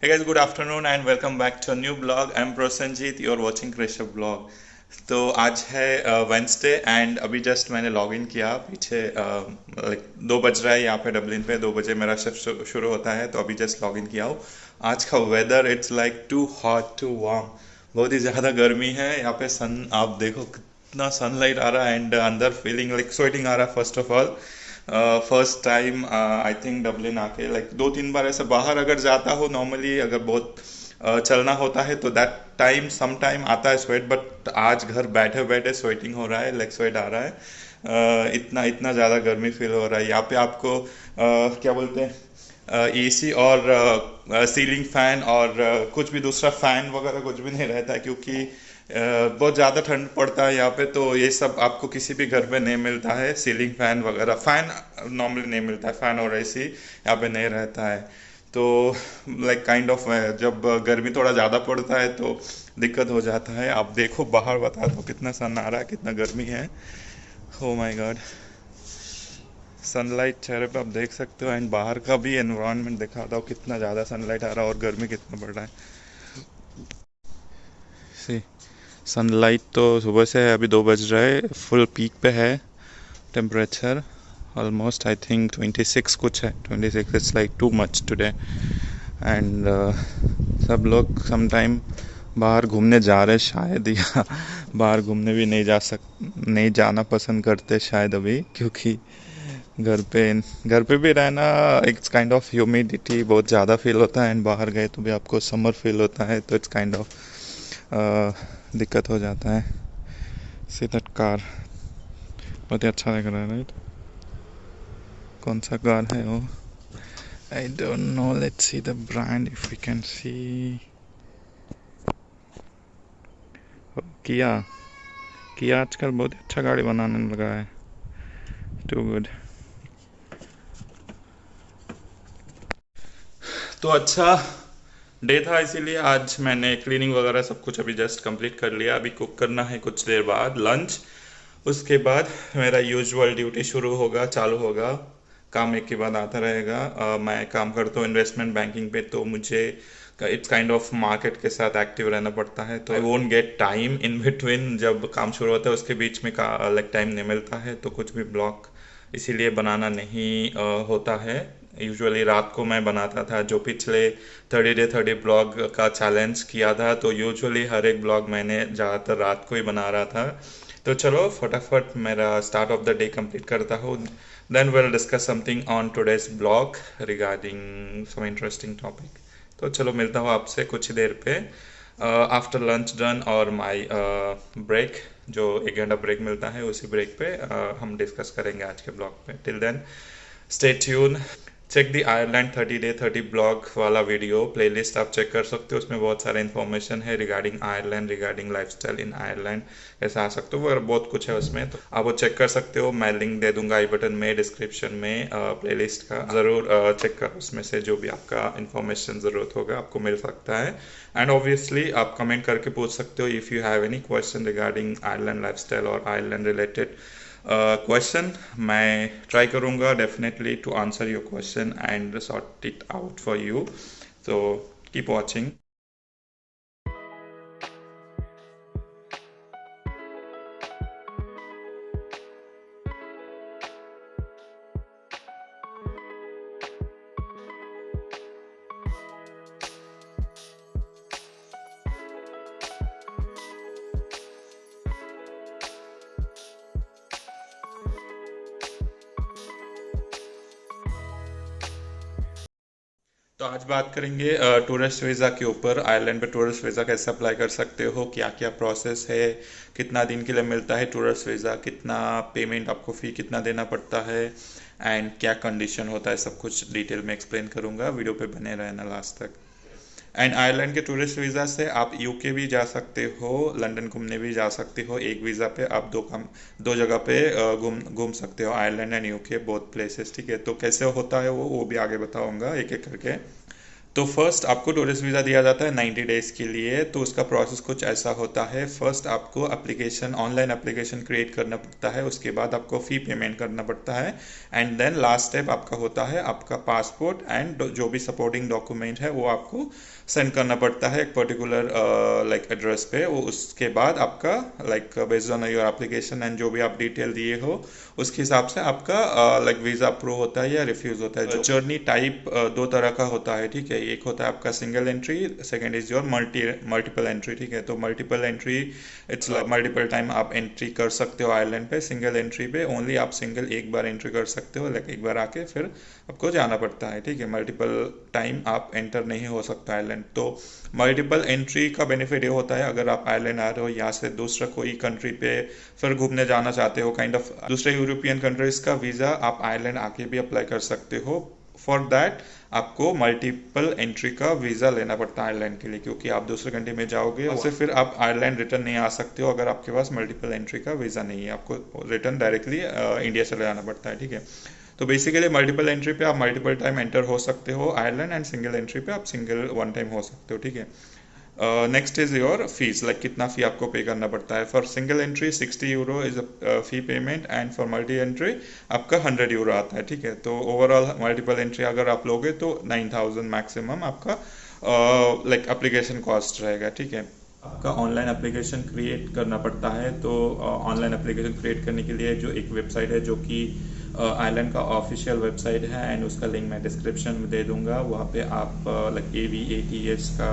Hey guys, good afternoon and welcome back to a new blog. I'm Prosenjit. You're watching Krishav blog. तो आज है Wednesday and अभी just मैंने log in किया पीछे like 2 बज रहा है यहाँ पे डबलिन पे 2 बजे मेरा शिफ्ट शुरू होता है तो अभी जस्ट लॉग इन किया हूँ। आज का weather it's like too hot too warm, बहुत ही ज़्यादा गर्मी है यहाँ पे। सन आप देखो कितना सनलाइट आ रहा है एंड अंदर फीलिंग लाइक स्वेटिंग आ रहा है। First of all first time I think Dublin आके लाइक 2-3 बार ऐसे बाहर अगर जाता हो नॉर्मली अगर बहुत चलना होता है तो दैट टाइम सम टाइम आता है स्वेट, बट आज घर बैठे बैठे स्वेटिंग हो रहा है, लेग स्वेट आ रहा है। इतना इतना ज़्यादा गर्मी फील हो रहा है यहाँ पे। आपको क्या बोलते हैं एसी और सीलिंग फैन और कुछ भी दूसरा फैन वगैरह कुछ भी नहीं रहता है क्योंकि बहुत ज़्यादा ठंड पड़ता है यहाँ पे। तो ये सब आपको किसी भी घर में नहीं मिलता है, सीलिंग फैन वगैरह। फैन नॉर्मली नहीं मिलता है, फैन और एसी यहाँ पे नहीं रहता है। तो लाइक काइंड ऑफ जब गर्मी थोड़ा ज़्यादा पड़ता है तो दिक्कत हो जाता है। आप देखो बाहर, बता दो कितना सन आ रहा है, कितना गर्मी है। ओ माय गॉड, सनलाइट चेहरे पे आप देख सकते हो एंड बाहर का भी एनवायरनमेंट दिखाता हूँ कितना ज़्यादा सनलाइट आ रहा है और गर्मी कितना बढ़ रहा है। सी सनलाइट तो सुबह से है, अभी 2 बज रहा है, फुल पीक पे है टेम्परेचर। ऑलमोस्ट आई थिंक 26 कुछ है, 26। It's like too much today and सब लोग सम टाइम बाहर घूमने जा रहे शायद, या बाहर घूमने भी नहीं जाना पसंद करते शायद अभी, क्योंकि घर पे भी रहना एक काइंड ऑफ ह्यूमिडिटी बहुत ज़्यादा फील होता है एंड बाहर गए तो भी आपको समर फील होता है, तो इट्स काइंड ऑफ दिक्कत हो जाता है। सी दैट कार बहुत ही अच्छा लग रहा है, राइट? कौन सा कार है वो? I don't know, let's see the brand if we can see. किया किया आजकल बहुत ही अच्छा गाड़ी बनाने लगा है, टू गुड। तो अच्छा डे था, इसीलिए आज मैंने क्लीनिंग वगैरह सब कुछ अभी जस्ट कंप्लीट कर लिया। अभी कुक करना है कुछ देर बाद लंच, उसके बाद मेरा यूजुअल ड्यूटी शुरू होगा, चालू होगा। काम एक के बाद आता रहेगा। मैं काम करता हूँ इन्वेस्टमेंट बैंकिंग पे, तो मुझे इट्स काइंड ऑफ मार्केट के साथ एक्टिव रहना पड़ता है। तो I won't get time in between, जब काम शुरू होता है उसके बीच में का लाइक टाइम नहीं मिलता है, तो कुछ भी ब्लॉग इसीलिए बनाना नहीं होता है। यूजुअली रात को मैं बनाता था, जो पिछले 30 डे 30 ब्लॉग का चैलेंज किया था, तो यूजुअली हर एक ब्लॉग मैंने ज़्यादातर रात को ही बना रहा था। तो चलो फटाफट मेरा start of the day complete करता हूँ, then we'll discuss something on today's blog regarding some interesting topic। तो चलो मिलता हूँ आपसे कुछ ही देर पे आफ्टर लंच डन और माय ब्रेक, जो 1 घंटा ब्रेक मिलता है उसी ब्रेक पे हम डिस्कस करेंगे आज के ब्लॉग पे। Till then stay tune. Check the Ireland 30 day 30 blog वाला वीडियो प्लेलिस्ट आप चेक कर सकते हो, उसमें बहुत सारा इन्फॉर्मेशन है regarding Ireland, regarding lifestyle in Ireland, कैसे आ सकते हो, और बहुत कुछ है उसमें, तो आप वो चेक कर सकते हो। मैं लिंक दे दूंगा आई बटन में, डिस्क्रिप्शन में। प्लेलिस्ट का ज़रूर चेक करो, उसमें से जो भी आपका इन्फॉर्मेशन ज़रूरत होगा आपको मिल सकता है। एंड ऑब्वियसली आप कमेंट करके पूछ सकते हो if you have any question regarding Ireland lifestyle और आयरलैंड रिलेटेड क्वेश्चन। मैं ट्राई करूँगा definitely to answer your question and sort it out for you, so keep watching। तो आज बात करेंगे टूरिस्ट वीज़ा के ऊपर। आयरलैंड पे टूरिस्ट वीज़ा कैसे अप्लाई कर सकते हो, क्या क्या प्रोसेस है, कितना दिन के लिए मिलता है टूरिस्ट वीज़ा, कितना पेमेंट आपको फ़ी कितना देना पड़ता है एंड क्या कंडीशन होता है, सब कुछ डिटेल में एक्सप्लेन करूँगा। वीडियो पे बने रहना लास्ट तक। एंड आयरलैंड के टूरिस्ट वीज़ा से आप यूके भी जा सकते हो, लंदन घूमने भी जा सकते हो। एक वीज़ा पे आप दो जगह पे घूम घूम सकते हो, Ireland and UK both places, ठीक है? तो कैसे होता है वो भी आगे बताऊंगा एक एक करके। तो फर्स्ट आपको टूरिस्ट वीज़ा दिया जाता है 90 डेज़ के लिए। तो उसका प्रोसेस कुछ ऐसा होता है, फर्स्ट आपको एप्लीकेशन ऑनलाइन एप्लीकेशन क्रिएट करना पड़ता है, उसके बाद आपको फ़ी पेमेंट करना पड़ता है, एंड देन लास्ट स्टेप आपका होता है आपका पासपोर्ट एंड जो भी सपोर्टिंग डॉक्यूमेंट है वो आपको सेंड करना पड़ता है एक पर्टिकुलर लाइक एड्रेस पे। वो उसके बाद आपका like based on your application and जो भी आप डिटेल दिए हो उसके हिसाब से आपका लाइक वीज़ा अप्रूव होता है या रिफ्यूज़ होता है। जो जर्नी टाइप दो तरह का होता है, ठीक है। एक होता है आपका single entry, second is your multiple entry, ठीक है। तो multiple entry it's like multiple time आप एंट्री कर सकते हो आयरलैंड पे। सिंगल एंट्री पे ओनली आप सिंगल एक बार एंट्री कर सकते हो, लाइक एक बार आके फिर आपको जाना पड़ता है, ठीक है। मल्टीपल टाइम आप एंटर नहीं हो सकता आयरलैंड। तो मल्टीपल एंट्री का बेनिफिट ये होता है, अगर आप आयरलैंड आ रहे हो यहाँ से दूसरा कोई कंट्री पे फिर घूमने जाना चाहते हो, काइंड ऑफ दूसरे यूरोपियन कंट्रीज का वीज़ा आप आयरलैंड आके भी अप्लाई कर सकते हो। फॉर दैट आपको मल्टीपल एंट्री का वीज़ा लेना पड़ता है आयरलैंड के लिए, क्योंकि आप दूसरे कंट्री में जाओगे उससे फिर आप आयरलैंड रिटर्न नहीं आ सकते हो अगर आपके पास मल्टीपल एंट्री का वीज़ा नहीं है। आपको रिटर्न डायरेक्टली इंडिया चले जाना पड़ता है, ठीक है। तो बेसिकली मल्टीपल एंट्री पे आप मल्टीपल टाइम एंटर हो सकते हो आयरलैंड, एंड सिंगल एंट्री पे आप सिंगल वन टाइम हो सकते हो, ठीक है। Next is your fees, like कितना फ़ी आपको पे करना पड़ता है। For single entry 60 euro is a fee payment, and for multi entry आपका 100 यूरो आता है, ठीक है। तो ओवरऑल मल्टीपल एंट्री अगर आप लोगे तो 9000 मैक्सिमम आपका लाइक एप्लीकेशन कॉस्ट रहेगा, ठीक है। आपका ऑनलाइन एप्लीकेशन क्रिएट करना पड़ता है। तो ऑनलाइन एप्लीकेशन क्रिएट करने के लिए जो एक वेबसाइट है जो कि आयरलैंड का ऑफिशियल वेबसाइट है, एंड उसका लिंक मैं डिस्क्रिप्शन में दे दूंगा। वहाँ पे आप लाइक AVATS का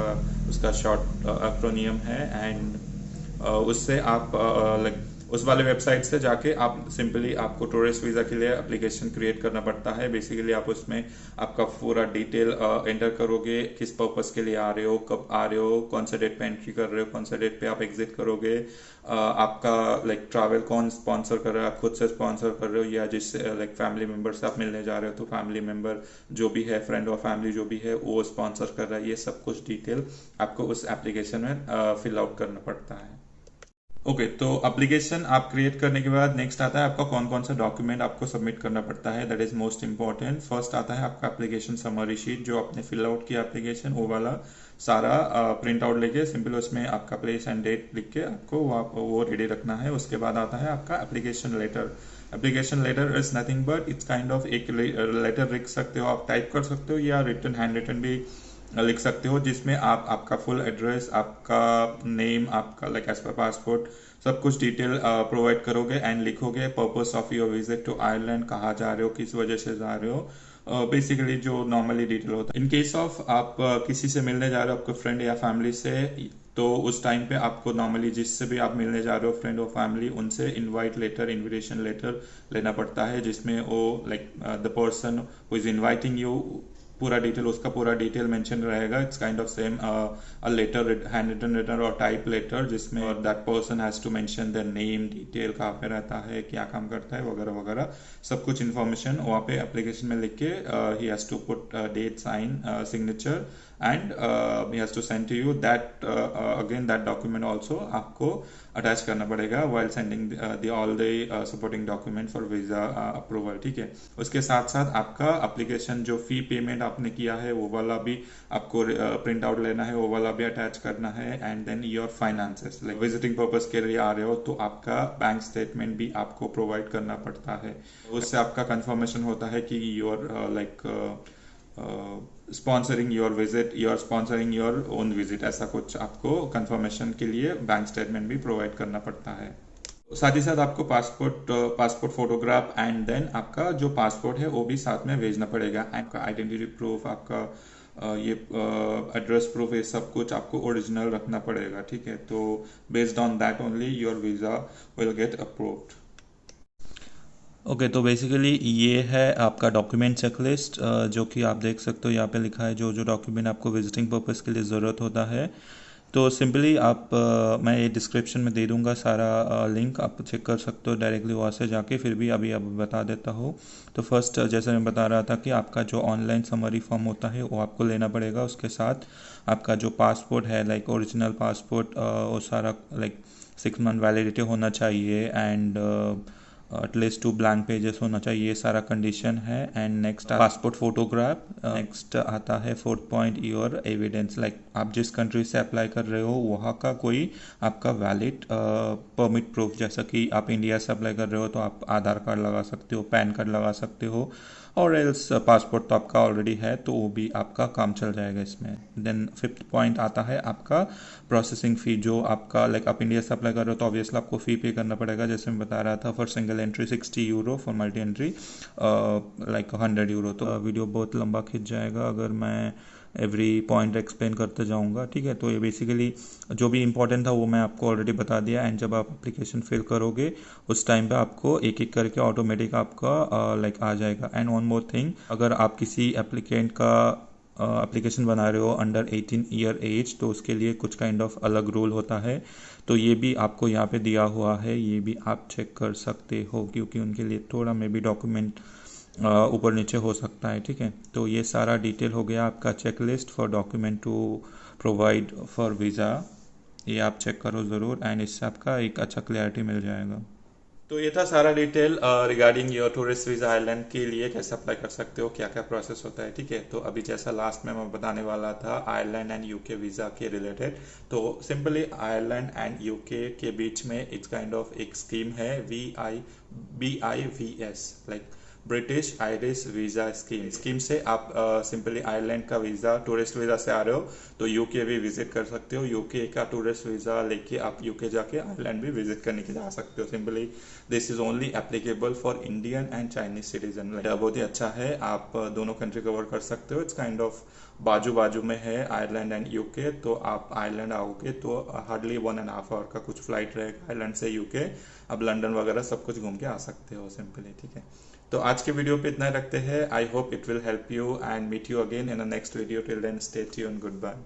उसका शॉर्ट एक्रोनियम है, एंड उससे आप लाइक उस वाले वेबसाइट से जाके आप सिंपली आपको टूरिस्ट वीज़ा के लिए एप्लीकेशन क्रिएट करना पड़ता है। बेसिकली आप उसमें आपका पूरा डिटेल एंटर करोगे, किस पर्पस के लिए आ रहे हो, कब आ रहे हो, कौन से डेट पे एंट्री कर रहे हो, कौन से डेट पे आप एग्जिट करोगे, आपका लाइक ट्रैवल कौन स्पॉन्सर कर रहा है, आप खुद से स्पॉन्सर कर रहे हो या जिससे लाइक फैमिली मेम्बर से आप मिलने जा रहे हो तो फैमिली मेम्बर जो भी है, फ्रेंड और फैमिली जो भी है वो स्पॉन्सर कर रहा है। ये सब कुछ डिटेल आपको उस एप्लीकेशन में फिल आउट करना पड़ता है। ओके तो एप्लीकेशन आप क्रिएट करने के बाद नेक्स्ट आता है आपका कौन कौन सा डॉक्यूमेंट आपको सबमिट करना पड़ता है। That is most important. First आता है आपका एप्लीकेशन समरी शीट, जो आपने फिल आउट किया एप्लीकेशन वो वाला सारा प्रिंट आउट लेके सिंपल उसमें आपका प्लेस एंड डेट लिख के आपको वो रेडी रखना है। उसके बाद आता है आपका application letter. Application letter is nothing but it's kind of एक लेटर लिख सकते हो, आप टाइप कर सकते हो या रिटन हैंड रिटन भी लिख सकते हो, जिसमें आप आपका फुल एड्रेस, आपका नेम, आपका लाइक एज पर पासपोर्ट सब कुछ डिटेल प्रोवाइड करोगे एंड लिखोगे purpose of your visit to Ireland, कहाँ जा रहे हो, किस वजह से जा रहे हो, बेसिकली जो नॉर्मली डिटेल होता है। इन केस ऑफ आप किसी से मिलने जा रहे हो आपके फ्रेंड या फैमिली से, तो उस टाइम पे आपको नॉर्मली जिससे भी आप मिलने जा रहे हो फ्रेंड और फैमिली, उनसे इनविटेशन लेटर लेना पड़ता है, जिसमें वो like the person who is inviting you पूरा डिटेल, उसका पूरा डिटेल मेंशन रहेगा। It's kind of same a letter, hand written letter और टाइप लेटर, जिसमें that person has to mention their name, detail, कहाँ पे रहता है, क्या काम करता है वगैरह वगैरह सब कुछ इन्फॉर्मेशन वहाँ पे एप्लीकेशन में लिख के ही has to put date, sign, signature and he has to send to you that again that document also आपको अटैच करना पड़ेगा while sending the all the supporting document for visa approval, ठीक है। उसके साथ साथ आपका एप्लीकेशन जो फी पेमेंट आपने किया है वो वाला भी आपको प्रिंट आउट लेना है, वो वाला भी अटैच करना है। And then your finances, like visiting purpose के लिए आ रहे हो तो आपका बैंक स्टेटमेंट भी आपको प्रोवाइड करना पड़ता है। उससे आपका कंफर्मेशन होता है कि your like sponsoring your visit, your sponsoring your own visit, ऐसा कुछ आपको कंफर्मेशन के लिए बैंक स्टेटमेंट भी प्रोवाइड करना पड़ता है। साथ ही साथ आपको पासपोर्ट फोटोग्राफ एंड देन आपका जो पासपोर्ट है वो भी साथ में भेजना पड़ेगा। आपका आइडेंटिटी प्रूफ, आपका ये एड्रेस प्रूफ, ये सब कुछ आपको ओरिजिनल रखना पड़ेगा, ठीक है। तो based on that only your visa will get approved. Okay तो बेसिकली ये है आपका डॉक्यूमेंट चेकलिस्ट, जो कि आप देख सकते हो यहाँ पे लिखा है जो जो डॉक्यूमेंट आपको विजिटिंग पर्पस के लिए ज़रूरत होता है। तो सिंपली आप मैं ये डिस्क्रिप्शन में दे दूंगा सारा लिंक, आप चेक कर सकते हो डायरेक्टली वहाँ से जाके। फिर भी अभी अब बता देता हूँ। तो फर्स्ट जैसे मैं बता रहा था कि आपका जो ऑनलाइन समरी फॉर्म होता है वो आपको लेना पड़ेगा। उसके साथ आपका जो पासपोर्ट है, लाइक ओरिजिनल पासपोर्ट, वो सारा लाइक 6 मंथ वैलिडिटी होना चाहिए। एंड एटलीस्ट 2 ब्लैंक पेजेस होना चाहिए, ये सारा कंडीशन है। And next passport photograph. Next आता है 4th point, your evidence, like आप जिस कंट्री से अप्लाई कर रहे हो वहाँ का कोई आपका वैलिड परमिट प्रूफ, जैसा कि आप इंडिया से अप्लाई कर रहे हो तो आप आधार कार्ड लगा सकते हो, पैन कार्ड लगा सकते हो, और एल्स पासपोर्ट तो आपका ऑलरेडी है तो वो भी आपका काम चल जाएगा इसमें। देन 5th पॉइंट आता है आपका प्रोसेसिंग फ़ी, जो आपका लाइक आप इंडिया से अप्लाई कर रहे हो तो ऑब्वियसली आपको फ़ी पे करना पड़ेगा, जैसे मैं बता रहा था। For single entry 60 euro, for multi entry like 100 euro. तो वीडियो बहुत लंबा खिंच जाएगा अगर मैं एवरी पॉइंट एक्सप्लेन करते जाऊंगा, ठीक है। तो ये बेसिकली जो भी इंपॉर्टेंट था वो मैं आपको ऑलरेडी बता दिया। एंड जब आप एप्लीकेशन फिल करोगे उस टाइम पे आपको एक एक करके ऑटोमेटिक आपका लाइक आ जाएगा। एंड वन मोर थिंग, अगर आप किसी एप्लीकेंट का एप्लीकेशन बना रहे हो अंडर 18 ईयर एज, तो उसके लिए कुछ काइंड ऑफ अलग रूल होता है, तो ये भी आपको यहाँ पे दिया हुआ है, ये भी आप चेक कर सकते हो, क्योंकि उनके लिए थोड़ा मे बी डॉक्यूमेंट ऊपर नीचे हो सकता है, ठीक है। तो ये सारा डिटेल हो गया आपका checklist for document to provide for visa, ये आप चेक करो ज़रूर, एंड इससे आपका एक अच्छा क्लैरिटी मिल जाएगा। तो ये था सारा detail regarding your tourist visa Ireland के लिए कैसे अप्लाई कर सकते हो, क्या क्या प्रोसेस होता है, ठीक है। तो अभी जैसा लास्ट में मैं बताने वाला था आयरलैंड एंड यूके वीज़ा के रिलेटेड, तो सिंपली आयरलैंड एंड यूके के बीच में इट्स काइंड ऑफ एक स्कीम है, BIVS, like British Irish visa scheme से आप सिंपली आयरलैंड का वीज़ा टूरिस्ट वीज़ा से आ रहे हो तो यूके भी विजिट कर सकते हो, यूके का टूरिस्ट वीज़ा लेके आप यूके जाके आयरलैंड भी विजिट करने के जा सकते हो। Simply this is only applicable for Indian and Chinese citizen. बहुत ही अच्छा है, आप दोनों कंट्री कवर कर सकते हो। इट्स काइंड ऑफ बाजू बाजू में है आयरलैंड एंड यूके, तो आप आयरलैंड आओगे तो हार्डली 1.5 आवर का कुछ फ्लाइट रहेगा आयरलैंड से यूके, अब लंदन वगैरह सब कुछ घूम के आ सकते हो सिंपली, ठीक है। तो आज के वीडियो पे इतना ही रखते हैं। I hope it will help you and meet you again in the next video. Till then stay tuned, good bye.